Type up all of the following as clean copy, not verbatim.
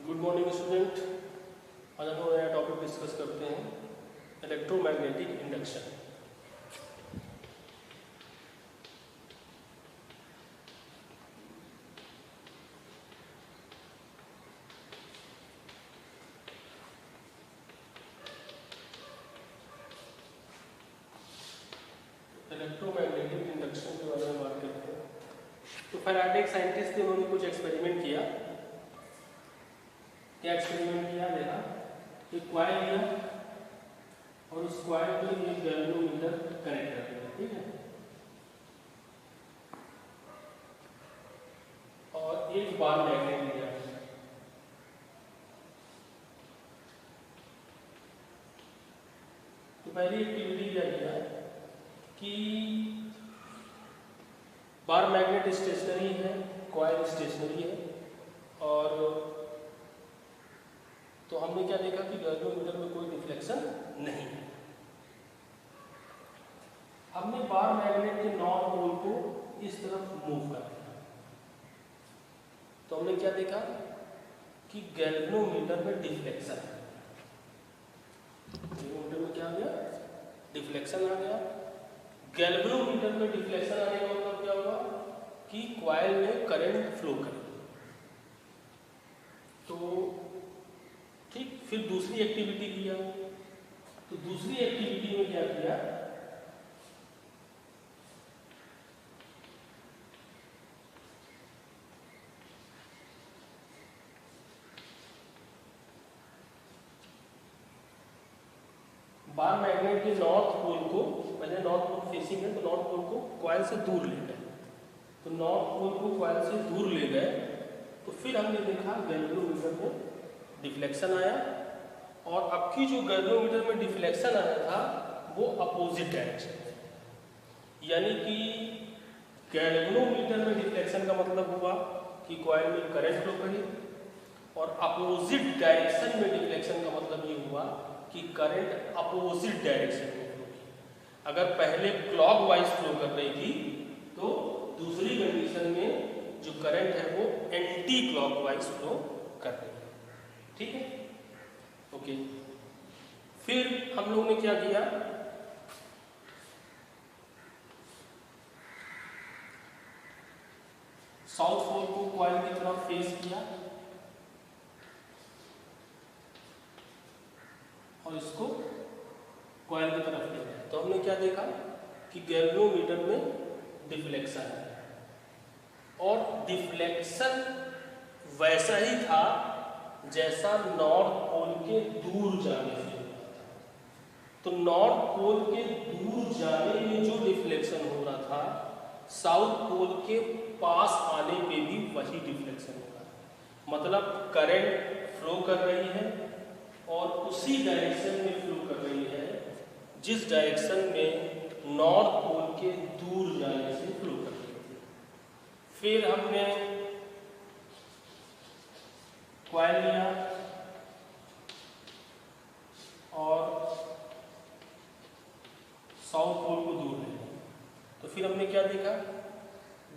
Good morning student. आज हम नया टॉपिक डिस्कस करते हैं इलेक्ट्रोमैग्नेटिक इंडक्शन। इलेक्ट्रोमैग्नेटिक इंडक्शन के बारे में बात करते हैं। तो फैराडे एक साइंटिस्ट थे, उन्होंने कुछ एक्सपेरिमेंट किया। क्या एक्सपेरिमेंट किया? देखा एक कॉइल लिया और उस कॉइल को एक गैल्वेनोमीटर कनेक्ट कर दिया, ठीक है, और एक बार मैग्नेट लिया। तो पहली एक्टिविटी क्या किया कि बार मैग्नेट स्टेशनरी है, कॉइल स्टेशनरी है, और तो हमने क्या देखा कि गैल्वेनोमीटर में कोई डिफ्लेक्शन नहीं है। हमने बार मैग्नेट के नॉर्थ पोल को इस तरफ मूव कर दिया, तो हमने क्या देखा कि गैल्वेनोमीटर में डिफ्लेक्शन है। गैल्वेनोमीटर में क्या आ गया? डिफ्लेक्शन आ गया। गैल्वेनोमीटर में डिफ्लेक्शन आने का मतलब क्या हुआ कि कॉइल में करंट फ्लो करेगा। तो ठीक, फिर दूसरी एक्टिविटी किया। तो दूसरी एक्टिविटी में क्या किया, बार मैग्नेट के नॉर्थ पोल को, पहले नॉर्थ पोल फेसिंग है तो नॉर्थ पोल को कॉइल से दूर ले गए। तो नॉर्थ पोल को कॉइल से दूर ले गए, तो फिर हमने देखा गैल्वेनोमीटर में डिफ्लेक्शन आया, और अब की जो गैल्वेनोमीटर में डिफ्लेक्शन आया था वो अपोजिट डायरेक्शन है। यानी कि गैल्वेनोमीटर में डिफ्लेक्शन का मतलब हुआ कि कॉइल में करंट फ्लो करी, और अपोजिट डायरेक्शन में डिफ्लेक्शन का मतलब ये हुआ कि करंट अपोजिट डायरेक्शन में फ्लो की। अगर पहले क्लॉकवाइज फ्लो कर रही थी तो दूसरी कंडीशन में जो करंट है वो एंटी क्लॉकवाइज फ्लो कर रही है, ठीक है, ओके। फिर हम लोग ने क्या किया, साउथ पोल को कॉइल की तरफ फेस किया और इसको कॉइल की तरफ ले गया। तो हमने क्या देखा कि गैल्वेनोमीटर में डिफ्लेक्शन है, और डिफ्लेक्शन वैसा ही था जैसा नॉर्थ पोल के दूर जाने से होता था। तो नॉर्थ पोल के दूर जाने में जो डिफ्लेक्शन हो रहा था, साउथ पोल के पास आने पे भी वही डिफ्लेक्शन हो रहा है। मतलब करंट फ्लो कर रही है और उसी डायरेक्शन में फ्लो कर रही है जिस डायरेक्शन में नॉर्थ पोल के दूर जाने से फ्लो कर रही थी। फिर हमने कॉइल लिया और साउथ पोल को दूर ले गया। तो फिर हमने क्या देखा,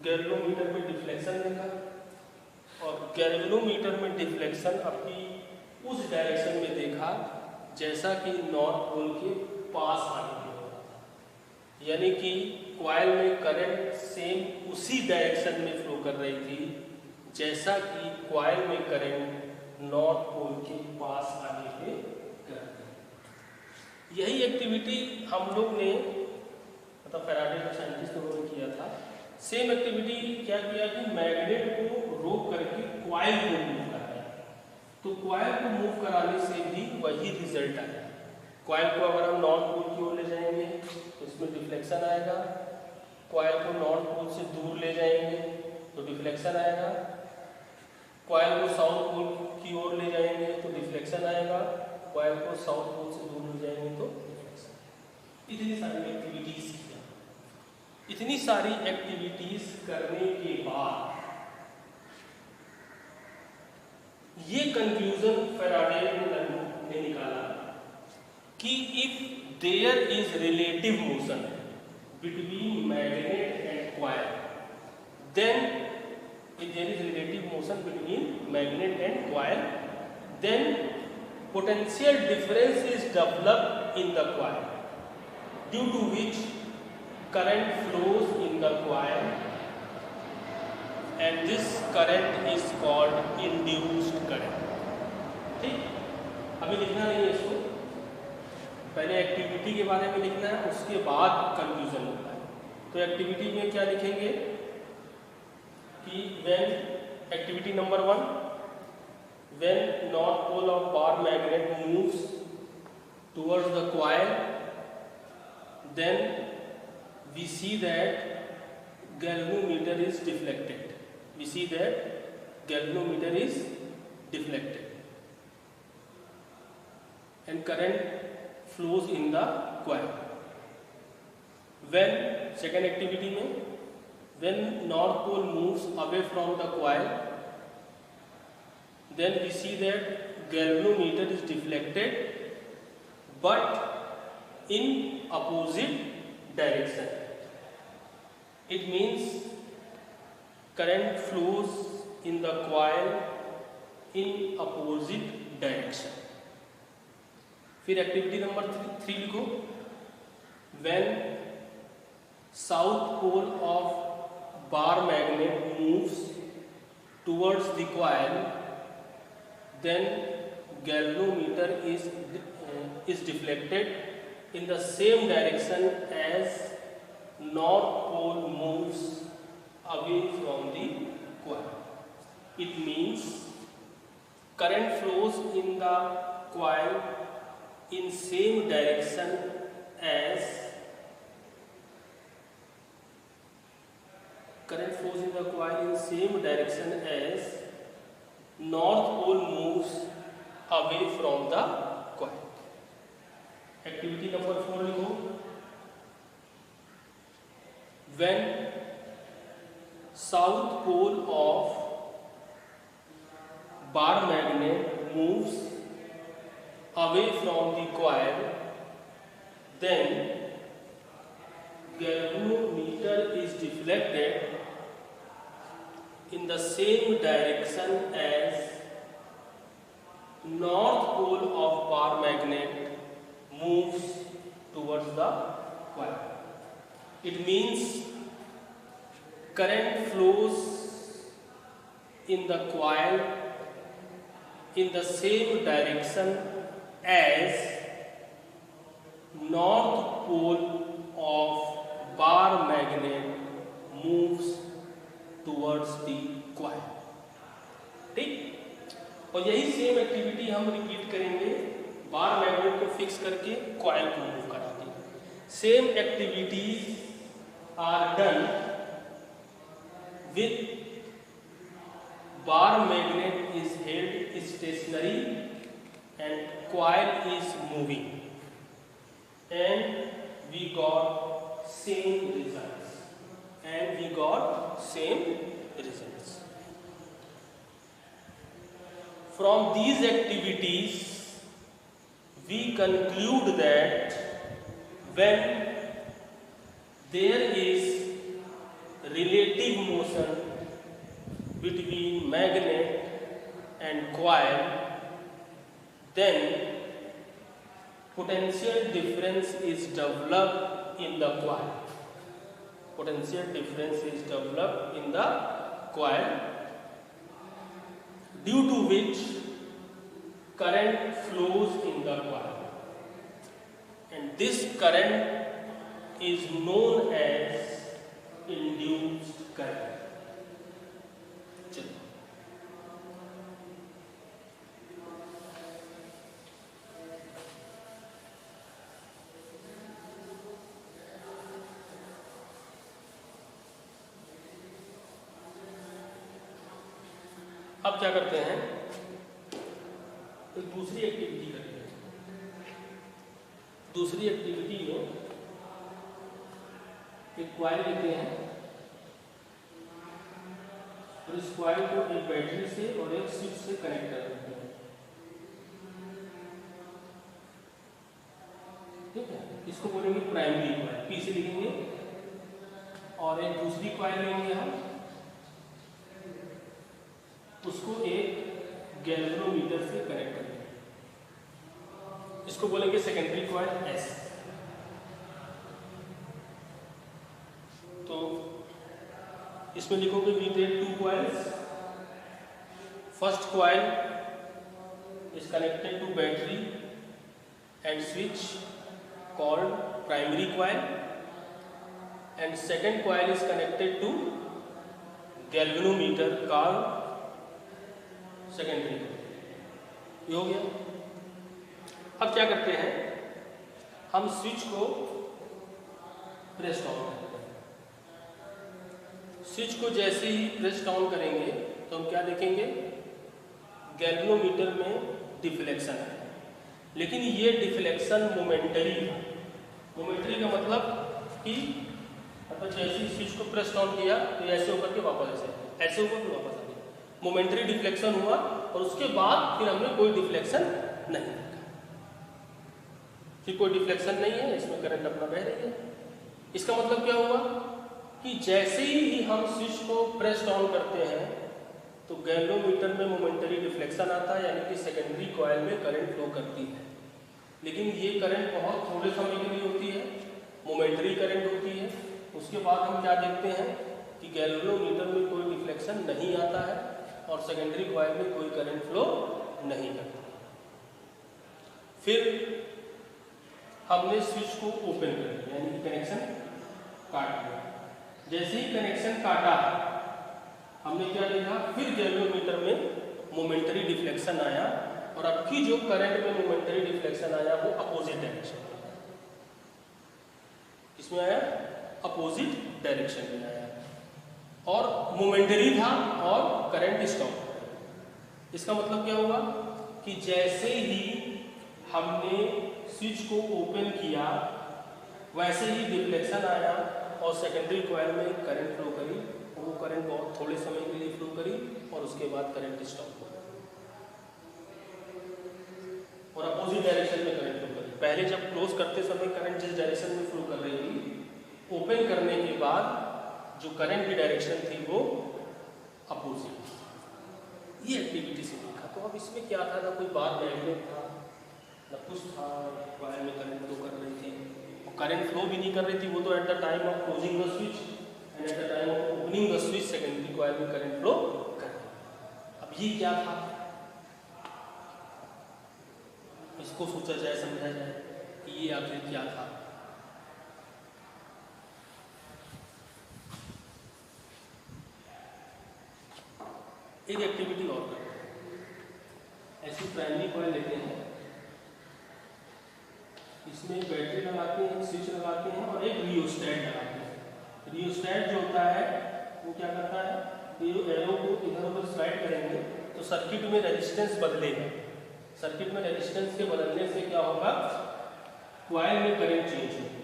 गैल्वेनोमीटर में डिफ्लेक्शन देखा, और गैल्वेनोमीटर में डिफ्लेक्शन अपनी उस डायरेक्शन में देखा जैसा कि नॉर्थ पोल के पास आने में हो रहा था। यानी कि कॉइल में करंट सेम उसी डायरेक्शन में फ्लो कर रही थी जैसा कि कॉइल में करंट नॉर्थ पोल के पास आने पे कर रही। यही एक्टिविटी हम लोग ने, मतलब फैराडे का साइंटिस्ट उन्होंने किया था। सेम एक्टिविटी क्या किया कि मैग्नेट को रोक करके कॉइल को मूव कराया। तो कॉइल को मूव कराने से भी वही रिजल्ट आया। कॉइल को अगर हम नॉर्थ पोल की ओर ले जाएंगे तो इसमें डिफ्लेक्शन आएगा, कॉइल को नॉर्थ पोल से दूर ले जाएंगे तो डिफ्लेक्शन आएगा, कॉइल को साउथ पोल की ओर ले जाएंगे तो डिफ्लेक्शन आएगा, कॉइल को साउथ पोल से दूर ले जाएंगे तो डिफ्लेक्शन। इतनी सारी एक्टिविटीज किया। इतनी सारी एक्टिविटीज करने के बाद ये कंक्लूजन फैराडे ने निकाला कि if there is relative motion between magnet and coil, then if there is relative motion between magnet and coil, then potential difference is developed in the coil, due to which current flows in the coil, and this current is called induced current. ठीक, अभी लिखना नहीं है इसको, पहले activity के बारे में लिखना है, उसके बाद कंफ्यूजन होता है। तो एक्टिविटी में क्या लिखेंगे कि when activity number 1, when north pole of bar magnet moves towards the coil, then we see that galvanometer is deflected. We see that galvanometer is deflected and current flows in the coil. When second activity में, when north pole moves away from the coil, then we see that galvanometer is deflected but in opposite direction. It means current flows in the coil in opposite direction. फिर activity number 3 लिखो, when south pole of bar magnet moves towards the coil, then galvanometer is deflected in the same direction as north pole moves away from the coil. It means current flows in the coil in same direction as north pole moves away from the coil. Activity number 4 लिखो, when south pole of bar magnet moves away from the coil, then galvanometer is deflected in the same direction as north pole of bar magnet moves towards the coil. It means current flows in the coil in the same direction as north pole of bar magnet moves towards the coil. ठीक, और यही same activity हम repeat करेंगे बार magnet को fix करके coil को move करा के. Same activities are done with bar magnet is held stationary and coil is moving, and we got same results. From these activities we conclude that when there is relative motion between magnet and coil, then potential difference is developed in the coil. Due to which current flows in the coil, and this current is known as induced current. चलो अब क्या करते हैं, एक दूसरी activity करते हैं. दूसरी एक्टिविटी में एक कॉइल लेते हैं और इस कॉइल को एक बैटरी से और एक स्विच से कनेक्ट कर देते हैं. ठीक है, इसको बोलेंगे प्राइमरी कॉइल, पी से लिखेंगे. और एक दूसरी कॉइल लेंगे हम, उसको एक गैल्वेनोमीटर से कनेक्ट करेंगे, इसको बोलेंगे सेकेंडरी कॉइल एस। तो इसमें लिखोगे we take 2 coils, first coil is connected to battery and switch called primary coil, and second coil is connected to galvanometer called secondary coil। ये हो गया। अब क्या करते हैं, हम स्विच को प्रेस डाउन करते हैं। स्विच को जैसे ही प्रेस डाउन करेंगे तो हम क्या देखेंगे, गैल्वेनोमीटर में डिफ्लेक्शन है, लेकिन ये डिफ्लेक्शन मोमेंटरी है। मोमेंटरी का मतलब कि जैसे ही स्विच को प्रेस डाउन किया तो ऐसे होकर के वापस ऐसे होकर के वापस आ गया, मोमेंटरी डिफ्लेक्शन हुआ, और उसके बाद फिर हमने कोई डिफ्लेक्शन नहीं देखा, फिर कोई डिफ्लेक्शन नहीं है, इसमें करंट अपना बह रही है। इसका मतलब क्या हुआ कि जैसे ही हम स्विच को प्रेस डाउन करते हैं तो गैल्वेनोमीटर में मोमेंटरी डिफ्लेक्शन आता है, यानी कि सेकेंडरी कॉइल में करंट फ्लो करती है, लेकिन ये करंट बहुत थोड़े समय के लिए होती है, मोमेंटरी करंट होती है। उसके बाद हम क्या देखते हैं कि गैल्वेनोमीटर में कोई डिफ्लेक्शन नहीं आता है और सेकेंडरी कॉइल में कोई करंट फ्लो नहीं करता। फिर हमने स्विच को ओपन कर दिया, यानी कि कनेक्शन काट दिया। जैसे ही कनेक्शन काटा हमने क्या देखा, फिर गैल्वेनोमीटर में मोमेंटरी डिफ्लेक्शन आया, और अब की जो करंट में मोमेंटरी डिफ्लेक्शन आया वो अपोजिट डायरेक्शन में, किसमें आया, अपोजिट डायरेक्शन में आया, और मोमेंटरी था और करंट स्टॉप। इसका मतलब क्या हुआ कि जैसे ही हमने स्विच को ओपन किया वैसे ही डिफ्लेक्शन आया और सेकेंडरी कॉइल में करंट फ्लो करी, और वो करंट बहुत थोड़े समय के लिए फ्लो करी और उसके बाद करंट स्टॉप हुआ और अपोजिट डायरेक्शन में करंट फ्लो करी। पहले जब क्लोज करते समय करंट जिस डायरेक्शन में फ्लो कर रही थी, ओपन करने के बाद जो करंट की डायरेक्शन थी वो अपोजिट। ये एक्टिविटी से देखा। तो अब इसमें क्या था, ना कोई बार मैग्नेट था ना कुछ था, वायर में करंट फ्लो कर रही थी, और करंट फ्लो भी नहीं कर रही थी वो तो at the time of closing the switch and at the time of opening the switch secondary coil में करंट फ्लो कर रही है। अब ये क्या था, इसको सोचा जाए, समझा जाए कि ये आखिर क्या था। एक एक्टिविटी और करते हैं। ऐसी प्राइमरी कॉइल लेते हैं, इसमें बैटरी लगाते हैं, स्विच लगाते हैं और एक रियोस्टैट लगाते हैं। रियोस्टैट जो होता है वो क्या करता है, ये एरो को इधर उधर स्लाइड करेंगे तो सर्किट में रेजिस्टेंस बदलेगा। सर्किट में रेजिस्टेंस के बदलने से क्या होगा, कॉइल में करंट चेंज होगा।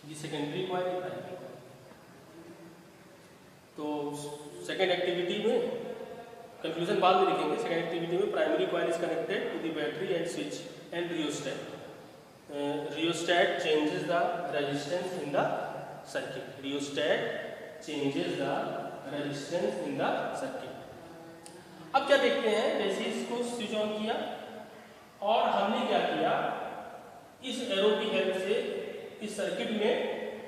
ये सेकेंडरी कॉइल है, प्राइमरी कॉइल। तो सेकेंड एक्टिविटी में कंक्लूजन बाद में लिखेंगे। सेकेंड एक्टिविटी में primary coil is connected to the battery and switch and rheostat. Rheostat changes the resistance in the circuit. Rheostat changes the resistance in the circuit. अब क्या देखते हैं, जैसे इसको स्विच ऑन किया और हमने क्या किया, इस एरो की हेल्प से इस सर्किट में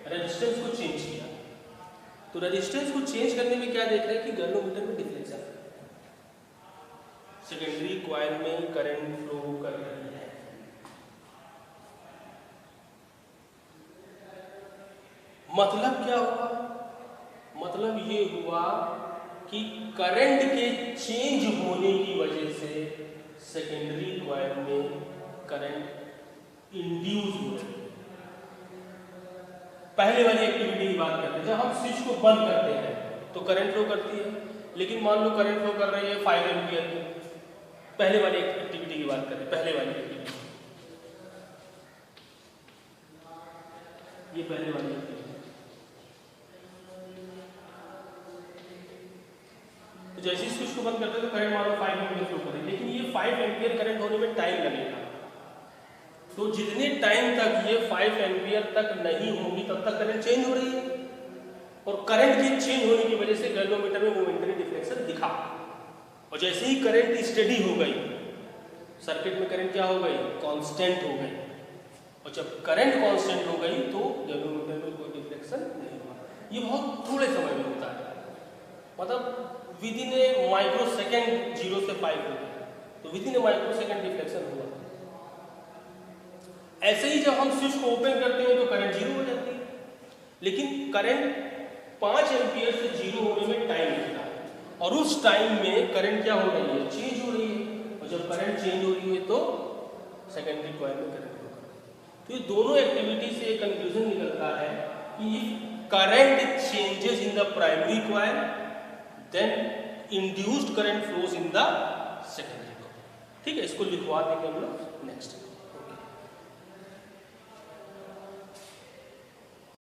रेजिस्टेंस को चेंज किया। तो रेजिस्टेंस को चेंज करने में क्या देख रहे हैं कि गैल्वेनोमीटर में डिफ्लेक्शन, सेकेंडरी कॉइल में करंट फ्लो कर रही है। मतलब क्या हुआ, मतलब ये हुआ कि करंट के चेंज होने की वजह से सेकेंडरी कॉइल में करंट इंड्यूस हो रही है। पहले वाली एक्टिविटी की बात करते हैं, जब हम स्विच को बंद करते हैं तो करंट फ्लो करती है, लेकिन मान लो करंट फ्लो कर रही है 5 एम्पियर की। पहले वाली एक्टिविटी की बात करें, पहले वाली एक्टिविटी, ये पहले वाली एक्टिविटी। तो जैसे ही स्विच को बंद करते हैं तो करंट मान लो 5 एम्पियर फ्लो करेगी, लेकिन ये 5 एम्पियर करंट होने में टाइम लगेगा। तो जितने टाइम तक ये 5 एम्पियर तक नहीं होगी तब तक करंट चेंज हो रही है, और करंट के चेंज होने की वजह से गैल्वेनोमीटर में मोमेंटरी डिफ्लेक्शन दिखा। और जैसे ही करंट स्टडी हो गई, सर्किट में करंट क्या हो गई, कांस्टेंट हो गई। और जब करंट कांस्टेंट हो गई तो गैल्वेनोमीटर में कोई डिफ्लेक्शन नहीं हुआ। ये बहुत थोड़े समय में होता है, मतलब with in A micro second 0 से 5 हो गया, तो with in A micro second deflection हुआ। ऐसे ही जब हम स्विच को ओपन करते हैं तो करंट 0 हो जाती है, लेकिन करंट 5 एम्पियर से 0 होने में टाइम लगता है, और उस टाइम में करंट क्या हो रही है, चेंज हो रही है। और जब करंट चेंज हो रही है तो सेकेंडरी कॉइल में करंट होगा। तो ये दोनों एक्टिविटी से एक कंक्लूजन निकलता है कि current changes in the primary coil then induced current flows in the secondary coil. ठीक है, इसको लिखवा देंगे हम लोग नेक्स्ट।